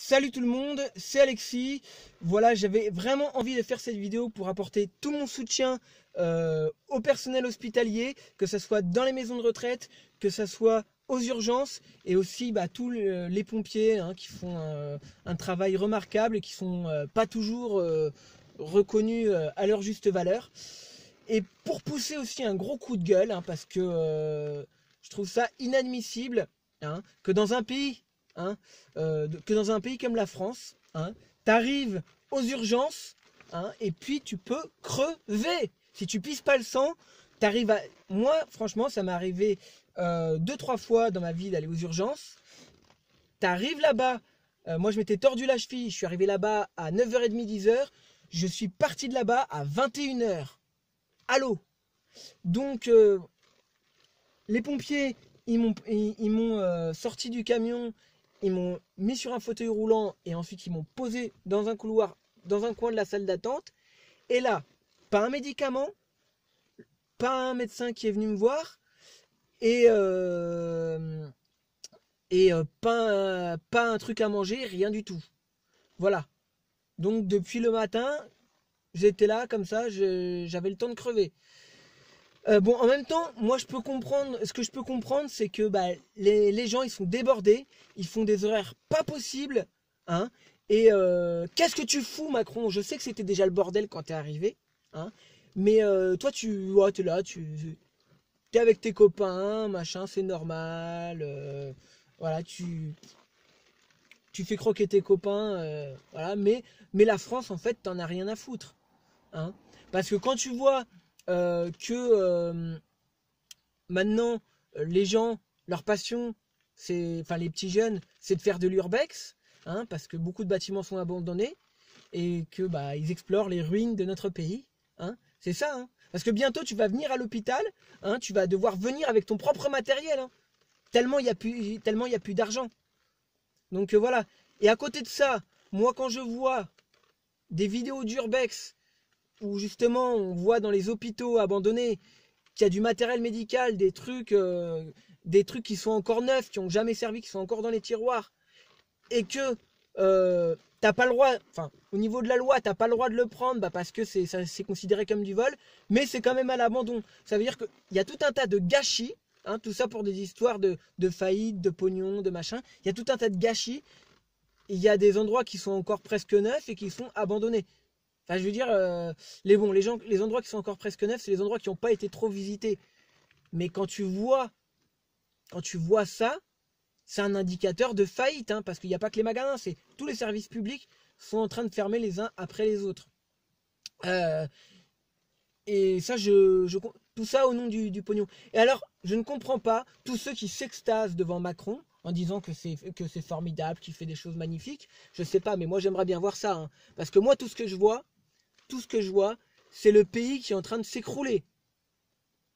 Salut tout le monde, c'est Alexis. Voilà, j'avais vraiment envie de faire cette vidéo pour apporter tout mon soutien au personnel hospitalier, que ce soit dans les maisons de retraite, que ce soit aux urgences et aussi tous les pompiers qui font un travail remarquable et qui sont pas toujours reconnus à leur juste valeur. Et pour pousser aussi un gros coup de gueule, parce que je trouve ça inadmissible que dans un pays comme la France, t'arrives aux urgences, et puis tu peux crever. Si tu pisses pas le sang, t'arrives à... Moi, franchement, ça m'est arrivé 2-3 fois dans ma vie d'aller aux urgences. T'arrives là-bas, moi je m'étais tordu la cheville, je suis arrivé là-bas à 9h30, 10h, je suis parti de là-bas à 21h. Allô. Donc, les pompiers, ils m'ont sorti du camion, ils m'ont mis sur un fauteuil roulant et ensuite ils m'ont posé dans un couloir, dans un coin de la salle d'attente. Et là, pas un médicament, pas un médecin qui est venu me voir et, pas un truc à manger, rien du tout. Voilà. Donc depuis le matin, j'étais là comme ça, j'avais le temps de crever. Bon, en même temps, moi je peux comprendre, ce que je peux comprendre, c'est que les gens ils sont débordés, ils font des horaires pas possibles, et qu'est-ce que tu fous, Macron? Je sais que c'était déjà le bordel quand t'es arrivé, mais toi t'es là, t'es avec tes copains, machin, c'est normal, voilà, tu fais croquer tes copains, voilà, mais la France en fait t'en as rien à foutre, parce que quand tu vois que maintenant les gens, leur passion, enfin les petits jeunes, c'est de faire de l'urbex, parce que beaucoup de bâtiments sont abandonnés et que ils explorent les ruines de notre pays, c'est ça, parce que bientôt tu vas venir à l'hôpital, tu vas devoir venir avec ton propre matériel, tellement il y a plus d'argent. Donc voilà. Et à côté de ça, moi quand je vois des vidéos d'urbex où justement on voit dans les hôpitaux abandonnés qu'il y a du matériel médical, des trucs qui sont encore neufs, qui n'ont jamais servi, qui sont encore dans les tiroirs, et que t'as pas le droit, enfin au niveau de la loi, t'as pas le droit de le prendre, parce que c'est considéré comme du vol, mais c'est quand même à l'abandon. Ça veut dire qu'il y a tout un tas de gâchis, tout ça pour des histoires de faillite, de pognon, de machin. Il y a tout un tas de gâchis. Il y a des endroits qui sont encore presque neufs et qui sont abandonnés. Enfin, je veux dire, les endroits qui sont encore presque neufs, c'est les endroits qui n'ont pas été trop visités. Mais quand tu vois ça, c'est un indicateur de faillite, parce qu'il n'y a pas que les magasins, c'est tous les services publics sont en train de fermer les uns après les autres. Et ça, tout ça au nom du pognon. Et alors, je ne comprends pas tous ceux qui s'extasent devant Macron en disant que c'est formidable, qu'il fait des choses magnifiques. Je sais pas, mais moi j'aimerais bien voir ça, parce que moi tout ce que je vois, c'est le pays qui est en train de s'écrouler.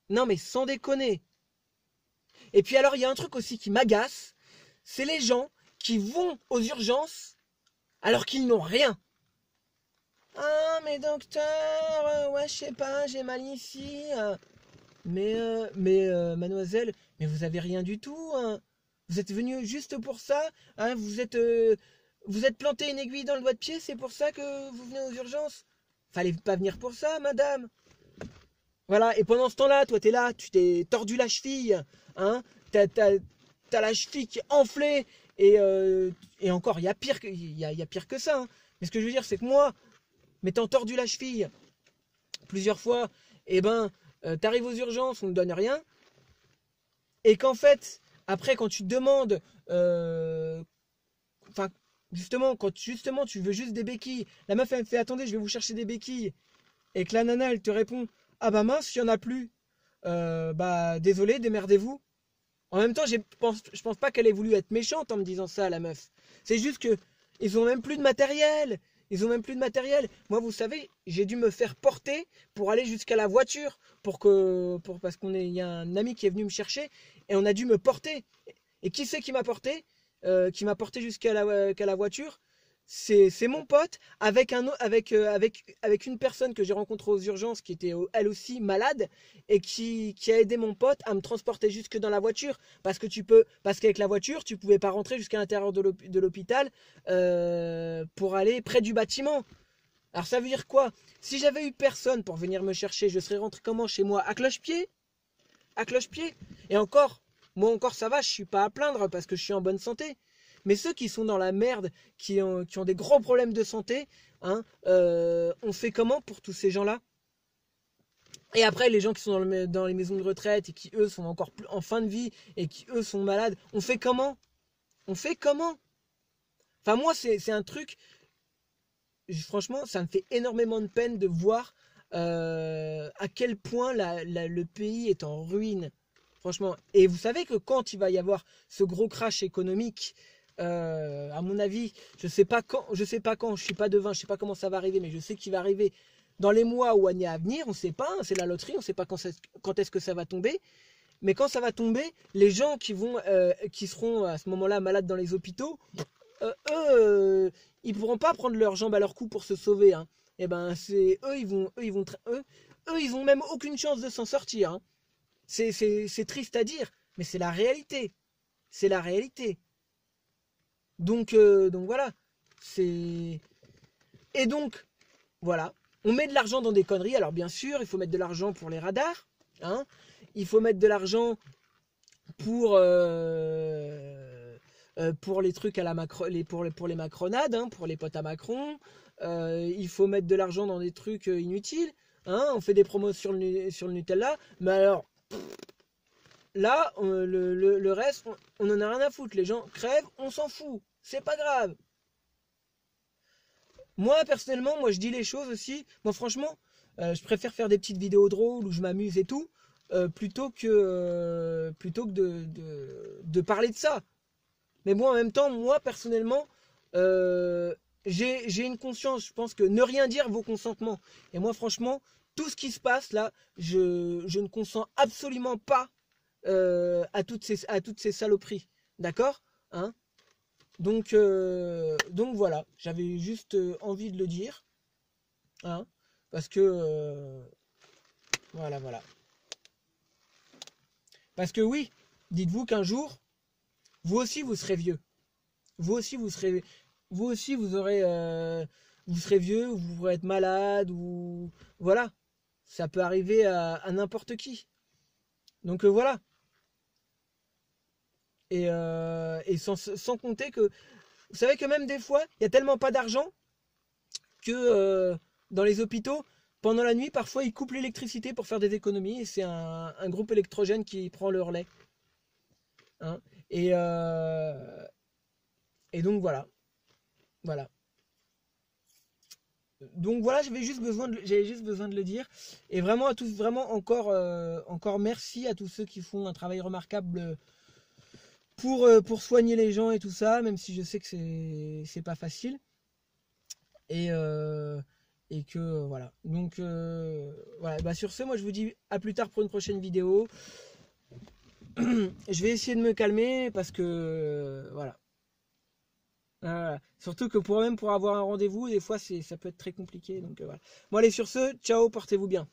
Non mais sans déconner. Et puis alors il y a un truc aussi qui m'agace, c'est les gens qui vont aux urgences alors qu'ils n'ont rien. Ah mais docteur, ouais je sais pas, j'ai mal ici. Mademoiselle, mais vous avez rien du tout. Vous êtes venu juste pour ça. Vous êtes planté une aiguille dans le doigt de pied, c'est pour ça que vous venez aux urgences. Fallait pas venir pour ça, madame. Voilà, et pendant ce temps-là, toi t'es là, tu t'es tordu la cheville, t'as la cheville qui est enflée, et encore, il y a pire que ça. Mais ce que je veux dire, c'est que moi, m'étant tordu la cheville plusieurs fois, t'arrives aux urgences, on ne donne rien, et qu'en fait, après, quand tu demandes, quand tu veux juste des béquilles, la meuf elle me fait attendez, je vais vous chercher des béquilles, et que la nana elle te répond ah bah mince, il y en a plus, désolé, démerdez-vous. En même temps, je pense pas qu'elle ait voulu être méchante en me disant ça, la meuf. C'est juste que ils ont même plus de matériel. Moi, vous savez, j'ai dû me faire porter pour aller jusqu'à la voiture, parce il y a un ami qui est venu me chercher et on a dû me porter. Et qui c'est qui m'a porté jusqu'à la voiture? c'est mon pote avec une personne que j'ai rencontrée aux urgences qui était elle aussi malade et qui a aidé mon pote à me transporter jusque dans la voiture parce qu'avec la voiture tu pouvais pas rentrer jusqu'à l'intérieur de l'hôpital pour aller près du bâtiment. Alors ça veut dire quoi? Si j'avais eu personne pour venir me chercher, je serais rentré comment chez moi? À cloche-pied? À cloche-pied? Et encore, moi encore ça va, je suis pas à plaindre parce que je suis en bonne santé. Mais ceux qui sont dans la merde, qui ont des gros problèmes de santé, hein, on fait comment pour tous ces gens-là? Et après, les gens qui sont dans les maisons de retraite et qui, eux, sont encore plus en fin de vie et qui, eux, sont malades, on fait comment? On fait comment? Enfin, moi, c'est un truc, franchement, ça me fait énormément de peine de voir à quel point le pays est en ruine. Franchement. Et vous savez que quand il va y avoir ce gros crash économique, à mon avis, je sais pas quand, je suis pas devin, je sais pas comment ça va arriver, mais je sais qu'il va arriver dans les mois ou années à venir, on sait pas, hein, c'est la loterie, on sait pas quand est-ce que ça va tomber, mais quand ça va tomber, les gens qui seront à ce moment-là malades dans les hôpitaux, ils pourront pas prendre leurs jambes à leur cou pour se sauver, hein. Et ben, ils ont même aucune chance de s'en sortir, hein. C'est triste à dire, mais c'est la réalité. C'est la réalité. Donc voilà. C'est Et donc voilà. On met de l'argent dans des conneries. Alors bien sûr, il faut mettre de l'argent pour les radars, hein. Il faut mettre de l'argent pour pour les trucs à la Macron, pour les macronades, hein, pour les potes à Macron. Il faut mettre de l'argent dans des trucs inutiles, hein. On fait des promos sur le Nutella, mais alors là, le reste, on en a rien à foutre. Les gens crèvent, on s'en fout. C'est pas grave. Moi, personnellement, moi, je dis les choses aussi. Moi, franchement, je préfère faire des petites vidéos drôles où je m'amuse et tout, plutôt que de parler de ça. Mais bon, en même temps, moi, personnellement, j'ai une conscience. Je pense que ne rien dire vaut consentement. Et moi, franchement, tout ce qui se passe là, je ne consens absolument pas à toutes ces saloperies. D'accord, hein? Donc voilà, j'avais juste envie de le dire, hein, parce que voilà. Parce que oui, dites-vous qu'un jour, vous aussi vous serez vieux. Vous aussi vous aussi vous serez vieux, ou vous pourrez être malade, ou voilà, ça peut arriver à n'importe qui. Donc voilà. Et sans compter que, vous savez que même des fois, il y a tellement pas d'argent que dans les hôpitaux, pendant la nuit, parfois ils coupent l'électricité pour faire des économies et c'est un groupe électrogène qui prend le relais, hein. Et donc voilà. Donc voilà, j'avais juste besoin de le dire. Et vraiment à tous, vraiment encore merci à tous ceux qui font un travail remarquable pour soigner les gens et tout ça, même si je sais que c'est pas facile. Et, euh, et que voilà. Donc voilà. Bah, sur ce, moi je vous dis à plus tard pour une prochaine vidéo. Je vais essayer de me calmer parce que voilà. Surtout que même pour avoir un rendez-vous, des fois ça peut être très compliqué. Donc voilà. Bon allez, sur ce, ciao, portez-vous bien.